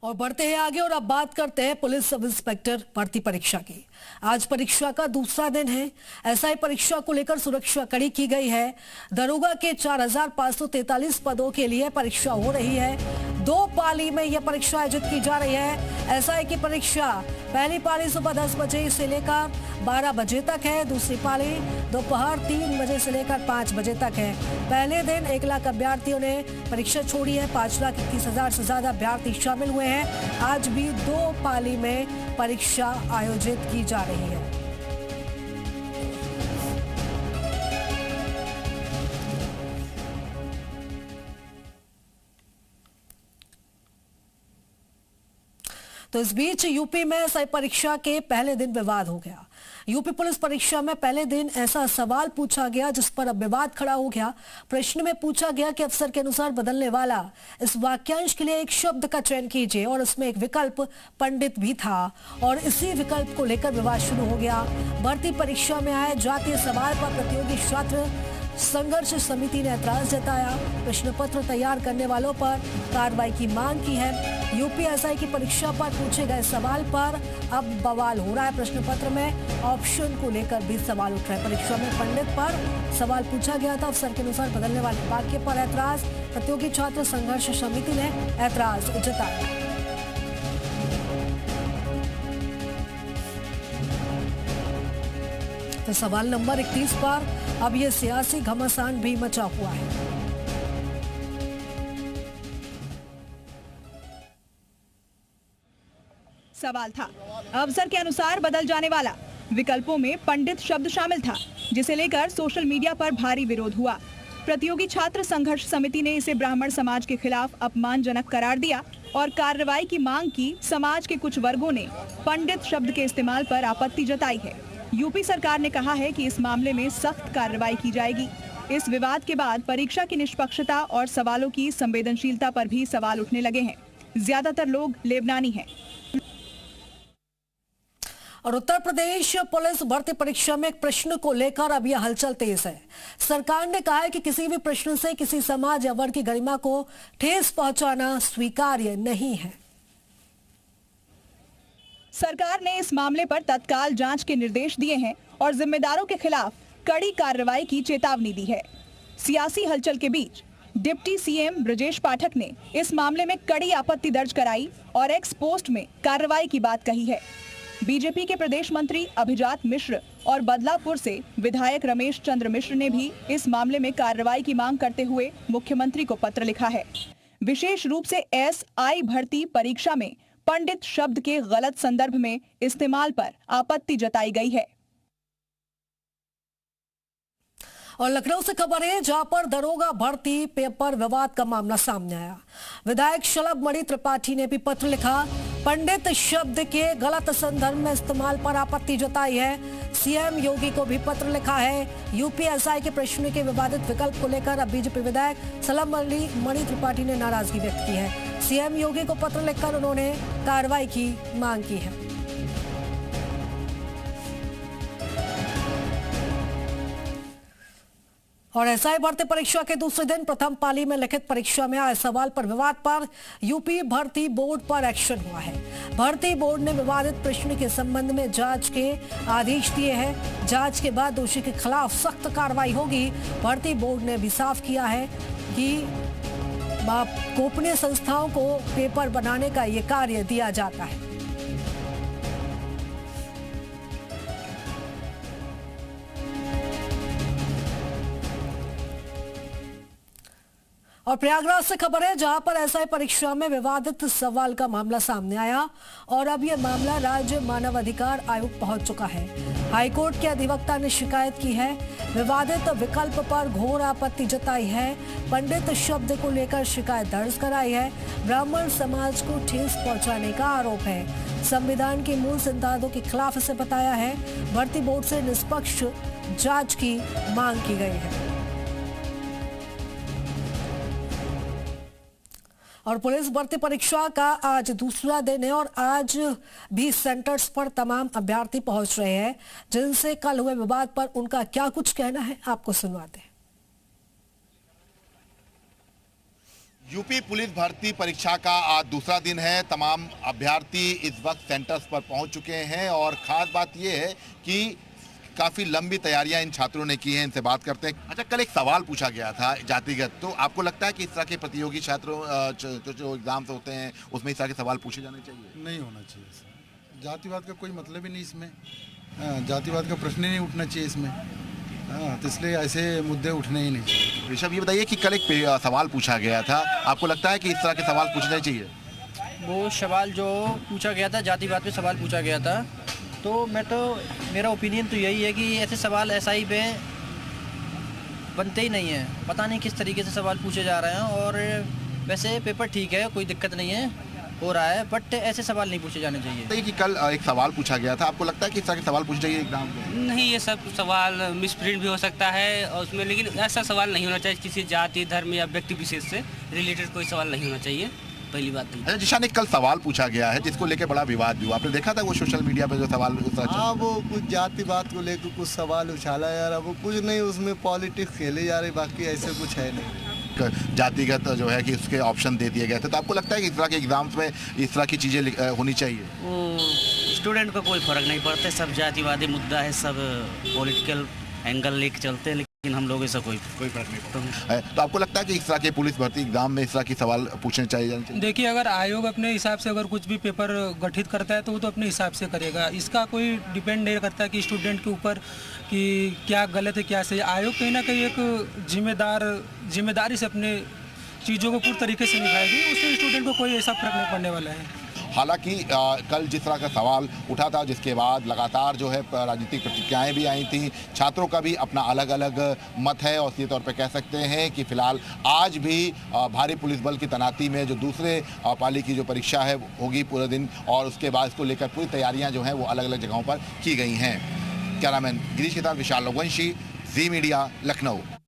और बढ़ते हैं आगे और अब बात करते हैं पुलिस सब इंस्पेक्टर भर्ती परीक्षा की। आज परीक्षा का दूसरा दिन है। एसआई परीक्षा को लेकर सुरक्षा कड़ी की गई है। दरोगा के 4543 पदों के लिए परीक्षा हो रही है। 2 पाली में यह परीक्षा आयोजित की जा रही है। एसआई की परीक्षा पहली पाली सुबह 10 बजे से लेकर 12 बजे तक है। दूसरी पाली दोपहर 3 बजे से लेकर 5 बजे तक है। पहले दिन 1 लाख अभ्यर्थियों ने परीक्षा छोड़ी है। 5,31,000 से ज्यादा अभ्यर्थी शामिल हुए हैं। आज भी 2 पाली में परीक्षा आयोजित की जा रही है। तो इस बीच यूपी में एसआई परीक्षा के पहले दिन विवाद हो गया। यूपी पुलिस परीक्षा में पहले दिन ऐसा सवाल पूछा गया जिस पर अब विवाद खड़ा हो गया। प्रश्न में पूछा गया कि अफसर के अनुसार बदलने वाला इस वाक्यांश के लिए एक शब्द का चयन कीजिए और इसमें एक विकल्प पंडित भी था और इसी विकल्प को लेकर विवाद शुरू हो गया। भर्ती परीक्षा में आए जातीय सवाल पर प्रतियोगी छात्र संघर्ष समिति ने ऐतराज जताया। प्रश्न पत्र तैयार करने वालों पर कार्रवाई की मांग की है। यूपी एसआई की परीक्षा पर पूछे गए सवाल पर अब बवाल हो रहा है। प्रश्न पत्र में ऑप्शन को लेकर भी सवाल उठ रहे हैं। परीक्षा में पंडित पर सवाल पूछा गया था। अफसर के अनुसार बदलने वाले वाक्य पर ऐतराज। प्रतियोगी छात्र संघर्ष समिति ने ऐतराज जताया। तो सवाल नंबर 31 पर अब यह सियासी घमासान भी मचा हुआ है। सवाल था, अफसर के अनुसार बदल जाने वाला विकल्पों में पंडित शब्द शामिल था, जिसे लेकर सोशल मीडिया पर भारी विरोध हुआ। प्रतियोगी छात्र संघर्ष समिति ने इसे ब्राह्मण समाज के खिलाफ अपमानजनक करार दिया और कार्रवाई की मांग की। समाज के कुछ वर्गों ने पंडित शब्द के इस्तेमाल पर आपत्ति जताई है। यूपी सरकार ने कहा है कि इस मामले में सख्त कार्रवाई की जाएगी। इस विवाद के बाद परीक्षा की निष्पक्षता और सवालों की संवेदनशीलता पर भी सवाल उठने लगे हैं। ज्यादातर लोग लेबनानी हैं। और उत्तर प्रदेश पुलिस भर्ती परीक्षा में एक प्रश्न को लेकर अब यह हलचल तेज है। सरकार ने कहा है कि किसी भी प्रश्न से किसी समाज या वर्ग की गरिमा को ठेस पहुंचाना स्वीकार्य नहीं है। सरकार ने इस मामले पर तत्काल जांच के निर्देश दिए हैं और जिम्मेदारों के खिलाफ कड़ी कार्रवाई की चेतावनी दी है। सियासी हलचल के बीच डिप्टी सीएम ब्रजेश पाठक ने इस मामले में कड़ी आपत्ति दर्ज कराई और एक्स पोस्ट में कार्रवाई की बात कही है। बीजेपी के प्रदेश मंत्री अभिजात मिश्र और बदलापुर से विधायक रमेश चंद्र मिश्र ने भी इस मामले में कार्रवाई की मांग करते हुए मुख्यमंत्री को पत्र लिखा है। विशेष रूप से एसआई भर्ती परीक्षा में पंडित शब्द के गलत संदर्भ में इस्तेमाल पर आपत्ति जताई गई है। और लखनऊ से खबर है जहां पर दरोगा भर्ती पेपर विवाद का मामला सामने आया। विधायक शलभ मणि त्रिपाठी ने भी पत्र लिखा। पंडित शब्द के गलत संदर्भ में इस्तेमाल पर आपत्ति जताई है। सीएम योगी को भी पत्र लिखा है। यूपी एसआई के प्रश्न के विवादित विकल्प को लेकर अब बीजेपी विधायक शलभ मणि त्रिपाठी ने नाराजगी व्यक्त की है। सीएम योगी को पत्र लिखकर उन्होंने कार्रवाई की मांग की है। और एसआई भर्ती परीक्षा के दूसरे दिन प्रथम पाली में लिखित परीक्षा में आए सवाल पर विवाद पर यूपी भर्ती बोर्ड पर एक्शन हुआ है। भर्ती बोर्ड ने विवादित प्रश्न के संबंध में जांच के आदेश दिए हैं। जांच के बाद दोषी के खिलाफ सख्त कार्रवाई होगी। भर्ती बोर्ड ने भी साफ किया है कि गोपनीय संस्थाओं को पेपर बनाने का ये कार्य दिया जाता है। और प्रयागराज से खबर है जहां पर एसआई परीक्षा में विवादित सवाल का मामला सामने आया और अब यह मामला राज्य मानव अधिकार आयोग पहुंच चुका है। हाईकोर्ट के अधिवक्ता ने शिकायत की है। विवादित विकल्प पर घोर आपत्ति जताई है। पंडित शब्द को लेकर शिकायत दर्ज कराई है। ब्राह्मण समाज को ठेस पहुंचाने का आरोप है। संविधान के मूल सिद्धांतों के खिलाफ इसे बताया है। भर्ती बोर्ड से निष्पक्ष जांच की मांग की गई है। और पुलिस भर्ती परीक्षा का आज दूसरा दिन है और आज भी सेंटर्स पर तमाम अभ्यर्थी पहुंच रहे हैं। जिनसे कल हुए विवाद पर उनका क्या कुछ कहना है आपको सुनवाते हैं। यूपी पुलिस भर्ती परीक्षा का आज दूसरा दिन है। तमाम अभ्यर्थी इस वक्त सेंटर्स पर पहुंच चुके हैं और खास बात यह है कि काफ़ी लंबी तैयारियां इन छात्रों ने की हैं। इनसे बात करते हैं। अच्छा, कल एक सवाल पूछा गया था जातिगत, तो आपको लगता है कि इस तरह के प्रतियोगी छात्रों जो एग्जाम्स होते हैं उसमें इस तरह के सवाल पूछे जाने चाहिए? नहीं होना चाहिए सर। जातिवाद का कोई मतलब ही नहीं इसमें। जातिवाद का प्रश्न ही नहीं उठना चाहिए इसमें। तो इसलिए ऐसे मुद्दे उठने ही नहीं चाहिए। ऋषभ, ये बताइए कि कल एक सवाल पूछा गया था, आपको लगता है कि इस तरह के सवाल पूछने चाहिए? वो सवाल जो पूछा गया था, जातिवाद पे सवाल पूछा गया था, तो मेरा ओपिनियन तो यही है कि ऐसे सवाल एसआई पे बनते ही नहीं है। पता नहीं किस तरीके से सवाल पूछे जा रहे हैं। और वैसे पेपर ठीक है, कोई दिक्कत नहीं है, हो रहा है, बट ऐसे सवाल नहीं पूछे जाने चाहिए। तो कि कल एक सवाल पूछा गया था, आपको लगता है कि इस तरह के सवाल पूछने चाहिए एग्जाम में? नहीं, ये सब सवाल मिसप्रिंट भी हो सकता है और उसमें, लेकिन ऐसा सवाल नहीं होना चाहिए किसी जाति, धर्म या व्यक्ति विशेष से रिलेटेड कोई सवाल नहीं होना चाहिए। पहली बात तो। अच्छा जिशान, एक कल सवाल पूछा गया है जिसको लेके बड़ा विवाद भी हुआ, आपने देखा था वो सोशल मीडिया पे जो सवाल उस तरह? हाँ, वो कुछ जातिवाद को लेकर कुछ सवाल उछाला यार। अब वो कुछ नहीं, उसमें पॉलिटिक्स खेले जा रही, बाकी ऐसे कुछ है नहीं। जातिगत जो है कि उसके ऑप्शन दे दिए गए थे, तो आपको लगता है कि इस तरह के एग्जाम्स में इस तरह की चीज़ें होनी चाहिए? वो स्टूडेंट को कोई फर्क नहीं पड़ता, सब जातिवादी मुद्दा है, सब पॉलिटिकल एंगल लेके चलते हैं, लेकिन हम लोग ऐसा कोई फर्क नहीं पड़ता। तो आपको लगता है कि इस तरह के पुलिस भर्ती एग्जाम में इस तरह के सवाल पूछने चाहिए? देखिए, अगर आयोग अपने हिसाब से अगर कुछ भी पेपर गठित करता है तो वो तो अपने हिसाब से करेगा। इसका कोई डिपेंड नहीं करता कि स्टूडेंट के ऊपर कि क्या गलत है क्या सही। आयोग कहीं ना कहीं एक जिम्मेदारी से अपने चीज़ों को पूरी तरीके से निभाएगी, उससे स्टूडेंट को कोई ऐसा फर्क नहीं पड़ने वाला है। हालांकि कल जिस तरह का सवाल उठा था, जिसके बाद लगातार जो है राजनीतिक प्रतिक्रियाएं भी आई थी, छात्रों का भी अपना अलग अलग मत है और सीधे तौर पे कह सकते हैं कि फिलहाल आज भी भारी पुलिस बल की तैनाती में जो दूसरे पाली की जो परीक्षा है होगी पूरे दिन, और उसके बाद इसको लेकर पूरी तैयारियाँ जो हैं वो अलग अलग जगहों पर की गई हैं। कैमरामैन गिरीश के साथ विशाल लोगवंशी, जी मीडिया, लखनऊ।